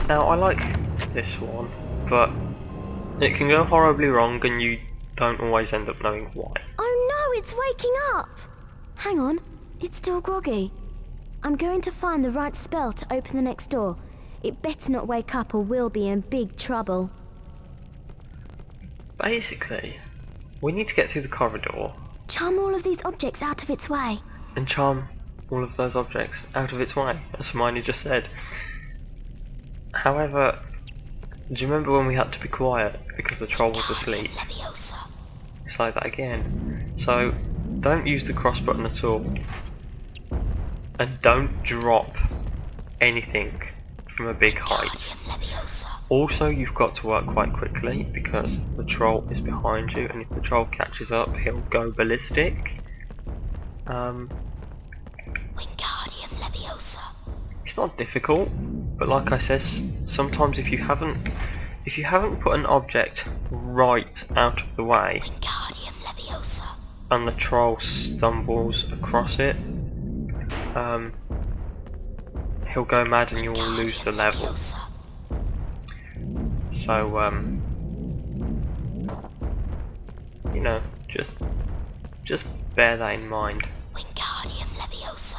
Now I like this one, but it can go horribly wrong and you don't always end up knowing why. Oh no, it's waking up! Hang on, it's still groggy. I'm going to find the right spell to open the next door. It better not wake up or we'll be in big trouble. Basically, we need to get through the corridor Charm all of these objects out of its way. and charm all of those objects out of its way, as Hermione just said. However, do you remember when we had to be quiet because the troll was asleep? It's like that again. So, don't use the cross button at all. And don't drop anything from a big height. Also, you've got to work quite quickly because the troll is behind you, and if the troll catches up, he'll go ballistic. It's not difficult, but like I said, sometimes if you haven't put an object right out of the way, and the troll stumbles across it, he'll go mad and you'll lose the level. So, you know, just bear that in mind.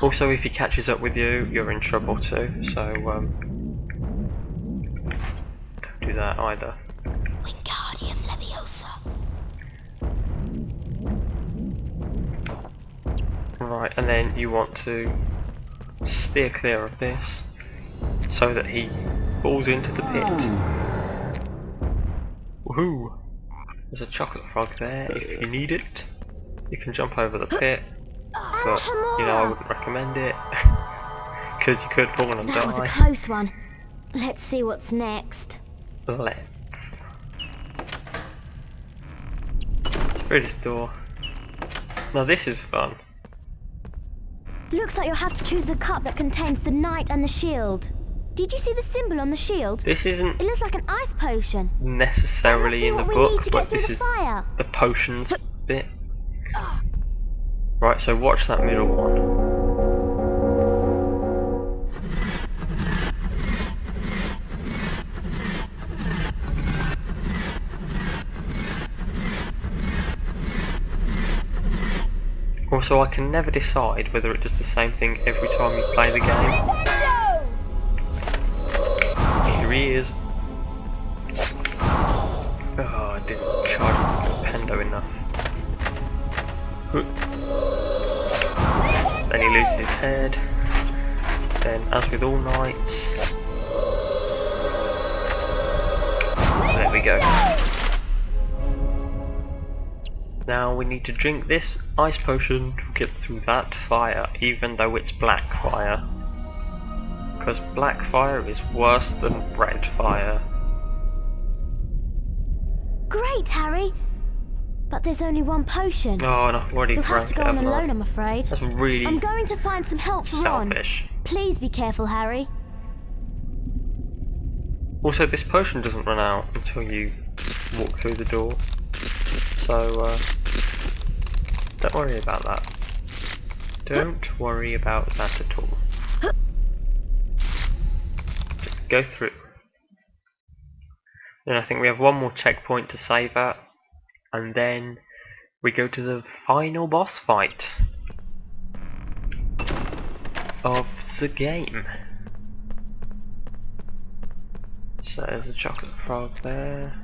Also, if he catches up with you, you're in trouble too, so, don't do that either. Right, and then you want to steer clear of this so that he falls into the pit. Woohoo! There's a chocolate frog there if you need it. You can jump over the pit, but you know I wouldn't recommend it because you could fall and die. That was a close one. Let's see what's next. Let's. Through this door. Now this is fun. Looks like you'll have to choose the cup that contains the knight and the shield. Did you see the symbol on the shield? This isn't It looks like an ice potion. necessarily in the book, but this is fire. the potions bit. Right, so watch that middle one. Also, I can never decide whether it does the same thing every time you play the game. Here he is. Oh, I didn't charge Pendo enough. Then he loses his head. Then, as with all knights, there we go. Now we need to drink this ice potion to get through that fire, even though it's black fire. Because black fire is worse than red fire. Great, Harry. But there's only one potion. Oh, and I've already You'll have drank to go it, on haven't I? alone, I'm afraid. That's really I'm going to find some help for Ron. selfish. Please be careful, Harry. Also, this potion doesn't run out until you walk through the door. So, don't worry about that. Don't worry about that at all. Just go through. Then I think we have one more checkpoint to save at, and then we go to the final boss fight of the game. So there's a chocolate frog there.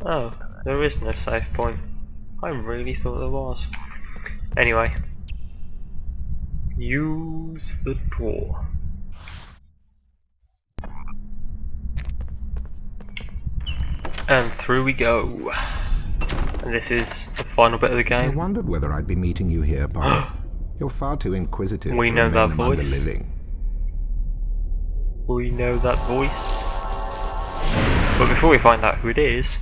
Oh, there is no save point. I really thought there was. Anyway, use the door. And through we go. And this is the final bit of the I game. wondered whether I'd be meeting you here, Potter. You're far too inquisitive We to know that remain among the voice. living. We know that voice. But before we find out who it is,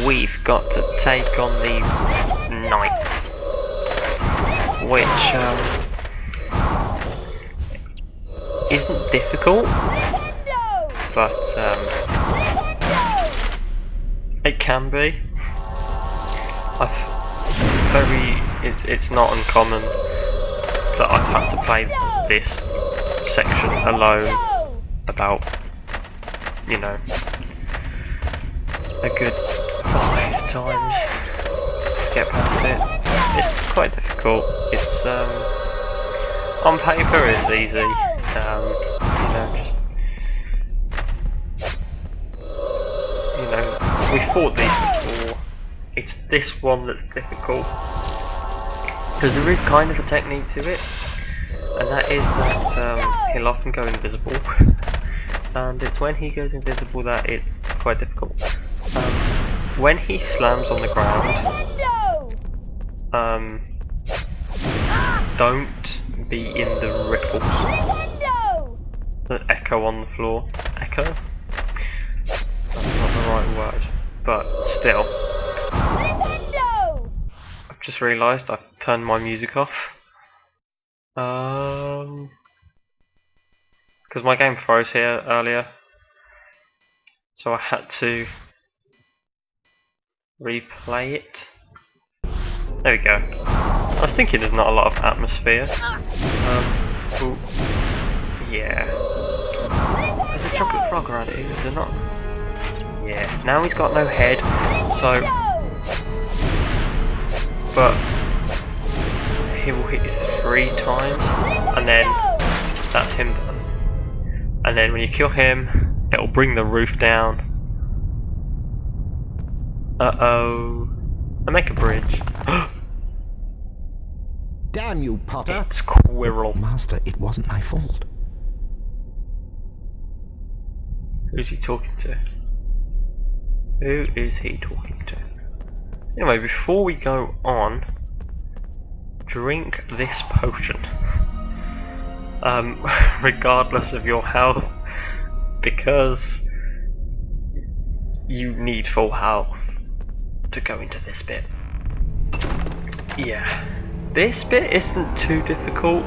we've got to take on these knights. Which, isn't difficult, but, it can be. It's not uncommon that I've had to play this section alone about, you know, a good 5 times to get past it. It's quite difficult. It's on paper it's easy. You know, just we fought these before. It's this one that's difficult because there is kind of a technique to it, and that is that he'll often go invisible, and it's when he goes invisible that it's quite difficult. When he slams on the ground, don't be in the ripples that echo on the floor. Echo? That's not the right word, but still. I've just realised I've turned my music off. Because my game froze here earlier, so I had to replay it. There we go. I was thinking there's not a lot of atmosphere. Ooh. Yeah. There's a chocolate frog around here, is there not? Yeah. Now he's got no head, so... But... he will hit you 3 times, and then... that's him done. And then when you kill him, it'll bring the roof down. Uh-oh. And make a bridge. Damn you, Potter! It's Quirrell. Master, it wasn't my fault. Who's he talking to? Who is he talking to? Anyway, before we go on, drink this potion. Regardless of your health, because you need full health to go into this bit. Yeah. This bit isn't too difficult,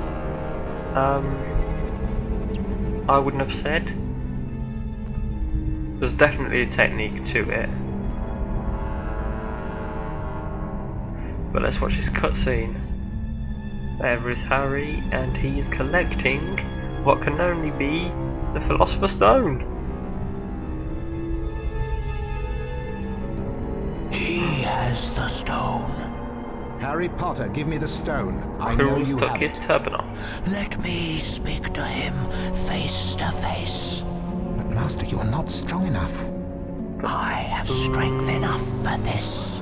I wouldn't have said. There's definitely a technique to it. But let's watch this cutscene. There is Harry, and he is collecting what can only be the Philosopher's Stone. He has the stone. Harry Potter, give me the stone. I know Quirrell you took have his it. turban off. Let me speak to him face to face. But Master, you're not strong enough. I have strength enough for this.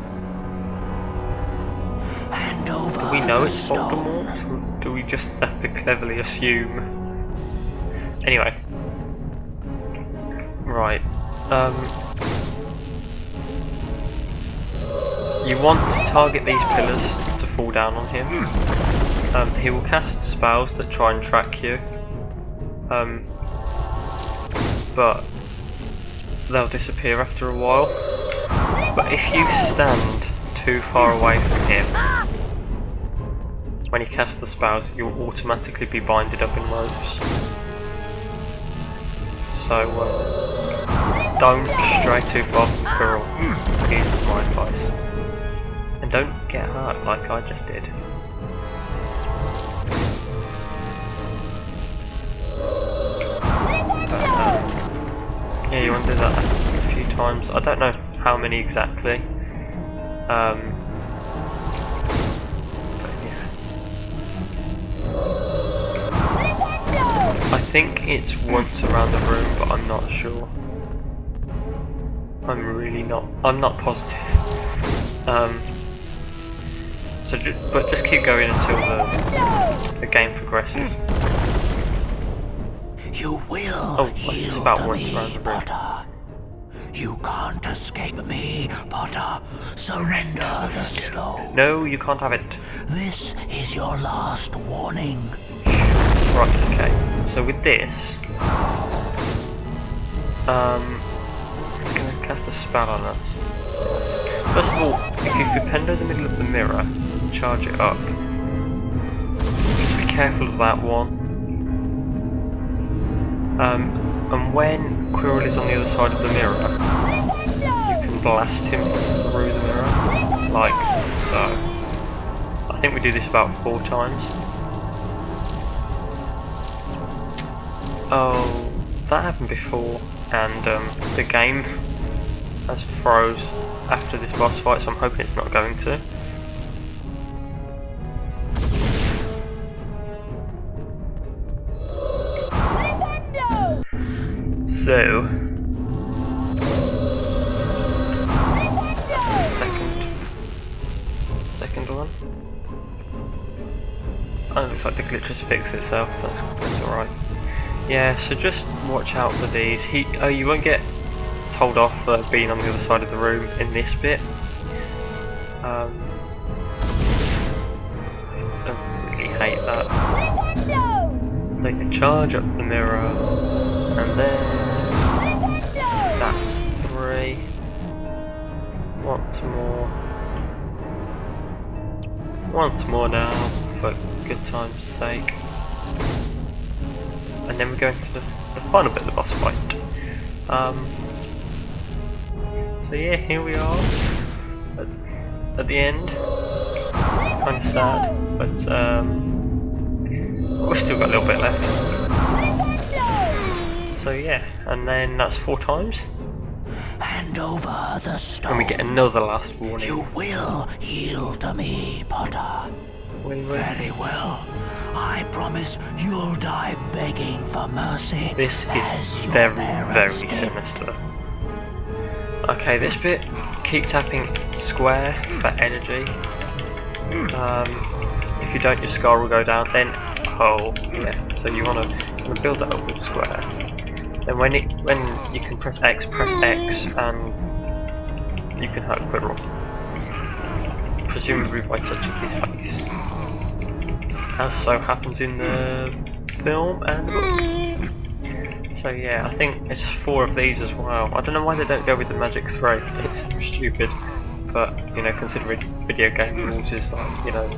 Hand over Do we know the it's stone. Voldemort? Or do we just have to cleverly assume? Anyway. Right. You want to target these pillars to fall down on him. He will cast spells that try and track you. But they'll disappear after a while. But if you stand too far away from him, when he casts the spells, you'll automatically be binded up in ropes. So don't stray too far from Quirrell, is my advice. And don't get hurt like I just did. Yeah, you want to do that a few times. I don't know how many exactly. But yeah. I think it's once around the room, but I'm not sure. I'm not positive. But just keep going until the game progresses. You will Oh, it's yield about to once me, around the room. Potter. You can't escape me, Potter. Surrender the stone. No, you can't have it. This is your last warning. Right, okay. So with this, I'm gonna cast a spell on us. First of all, if you depend in the middle of the mirror, charge it up. Just be careful of that one. And when Quirrell is on the other side of the mirror, you can blast him through the mirror, like so. I think we do this about 4 times. Oh, that happened before, and the game has froze after this boss fight, so I'm hoping it's not going to. So that's the second one. Oh, it looks like the glitch has fixed itself. That's alright. Yeah, so just watch out for these. You won't get told off for being on the other side of the room in this bit. I don't really hate that. They can charge up the mirror, and then that's 3. Once more now, for good time's sake. And then we're going to the final bit of the boss fight. So yeah, here we are at the end. Kind of sad, but we've still got a little bit left. So yeah, and then that's 4 times. Hand over the stone. And we get another last warning. You will yield to me, Potter. Very well. I promise you'll die begging for mercy. This is very sinister. Okay, this bit, keep tapping square for energy. If you don't, your scar will go down. Then yeah. So you wanna build that up with square. Then when you can press X, and you can hurt Quirrell. Presumably by touching his face. As so happens in the film and the book. So yeah, I think it's 4 of these as well. I don't know why they don't go with the magic throw. It's stupid, but you know, considering video game rules is like, you know,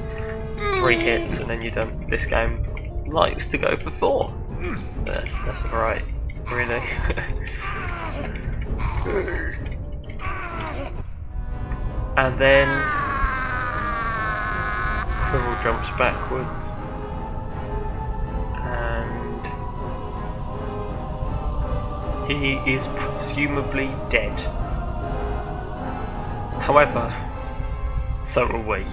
3 hits and then you're done. This game likes to go for 4. That's alright, really. And then Quirrell jumps backwards. And he is presumably dead. However, so are we.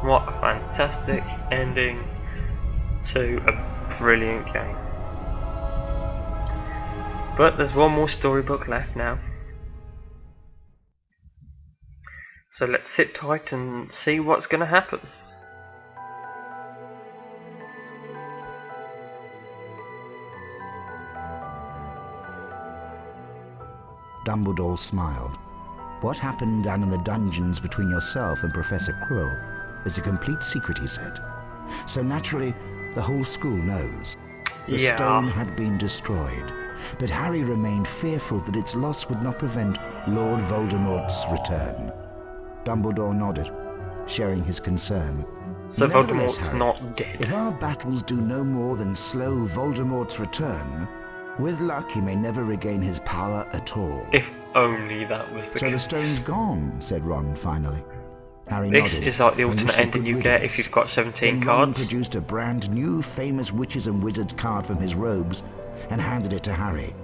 What a fantastic ending to a brilliant game. But there's one more storybook left now. So let's sit tight and see what's going to happen. Dumbledore smiled. What happened down in the dungeons between yourself and Professor Quirrell is a complete secret, he said. So naturally, the whole school knows. The stone had been destroyed, but Harry remained fearful that its loss would not prevent Lord Voldemort's return. Dumbledore nodded, sharing his concern. So Nevertheless, Voldemort's Harry, not dead. if our battles do no more than slow Voldemort's return, with luck he may never regain his power at all. If only that was the case. So the stone's gone, said Ron finally. Harry This nodded, is like the and alternate wished he ending could you rid get us. if you've got 17 Then Ron cards. produced a brand new famous witches and wizards card from his robes and handed it to Harry.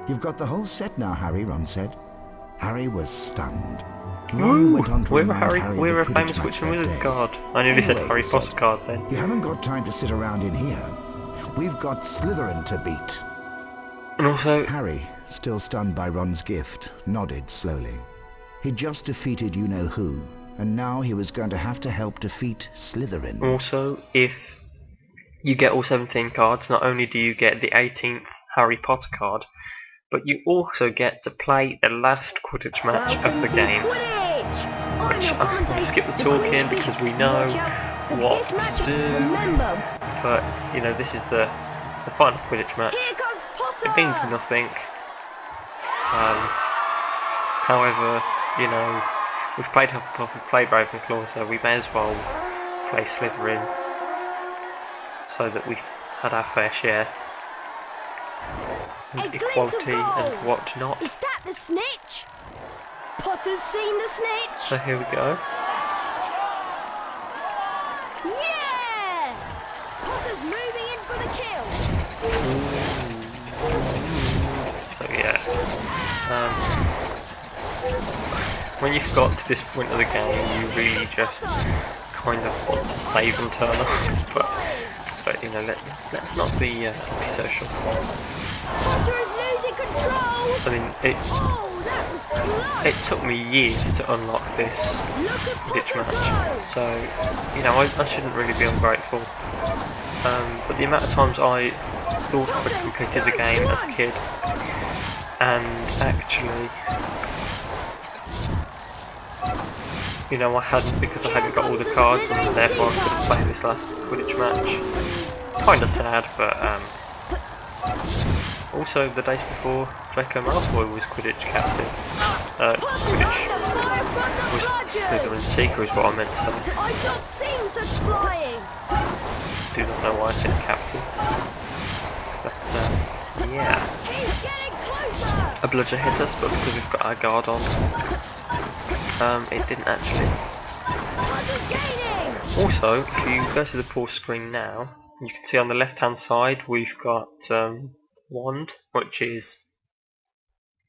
You've got the whole set now, Harry, Ron said. Harry was stunned. Ron went on to remind Harry of we're a the famous Quidditch Witch match and that Wizard day. card. I nearly said Anyway, Harry he Potter said, card then. You haven't got time to sit around in here. We've got Slytherin to beat. And also, Harry, still stunned by Ron's gift, nodded slowly. He'd just defeated you-know-who, and now he was going to have to help defeat Slytherin. Also, if you get all 17 cards, not only do you get the 18th Harry Potter card, but you also get to play the last Quidditch match of the game. Which I'm going to skip the talking because we know what to do. But, you know, this is the final Quidditch match. It means nothing. However, you know, we've played Hufflepuff, we've played Ravenclaw, so we may as well play Slytherin so that we had our fair share. And equality and whatnot. Is that the snitch? Potter's seen the snitch? So here we go. Yeah! Potter's moving in for the kill. yeah. When you've got to this point of the game, you really just kind of want to save and turn off, but you know, let's not be social. Potter is losing control! I mean, it took me years to unlock this Quidditch match, so you know, I shouldn't really be ungrateful. But the amount of times I thought I'd completed the game as a kid, and actually, you know, I hadn't, because I hadn't got all the cards, and therefore I couldn't play this last Quidditch match. Kinda sad, but also the days before Draco Malfoy was Quidditch captain. Quidditch was Slytherin Seeker is what I meant to say. I've not seen such flying! Do not know why I said captain. But yeah. He's getting closer! A bludger hit us, but because we've got our guard on, it didn't actually. Potter's gaining! Also, if you go to the pause screen now, you can see on the left hand side we've got wand, which is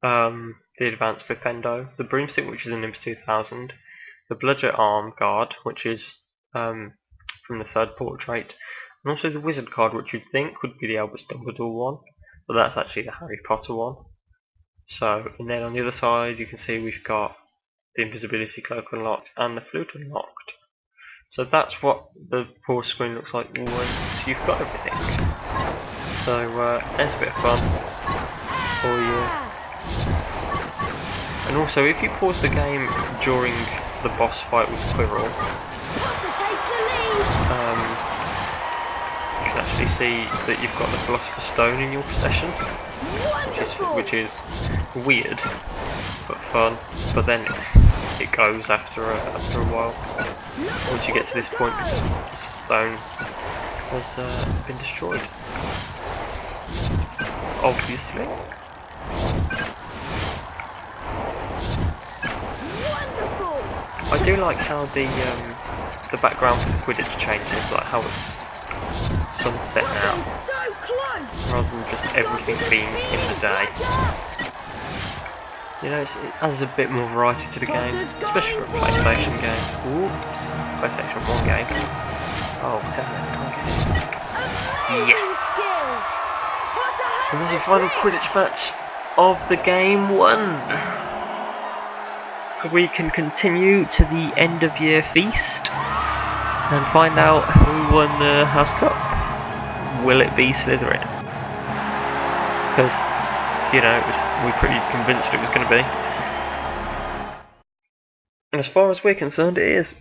the advanced flipendo, the broomstick, which is an Nimbus 2000, the bludger arm guard, which is from the third portrait, and also the wizard card, which you'd think would be the Albus Dumbledore one, but that's actually the Harry Potter one. So, and then on the other side you can see we've got the invisibility cloak unlocked and the flute unlocked. So that's what the pause screen looks like once you've got everything. So there's a bit of fun for you. And also, if you pause the game during the boss fight with Quirrell, Potter takes the lead! you can actually see that you've got the Philosopher's Stone in your possession, which is weird but fun. But then it goes after a while. Once you get to this point, because the stone has been destroyed. Obviously. I do like how the background for the Quidditch changes, like how it's sunset now, rather than just everything being in the day. You know, it adds a bit more variety to the game, especially for a PlayStation game. Oops, PlayStation 1 game. Oh, damn it, can't get it. Yes! And there's your final Quidditch match of the game 1. So we can continue to the end of year feast and find out who won the House Cup. Will it be Slytherin? Because, you know, we're pretty convinced it was going to be. And as far as we're concerned, it is.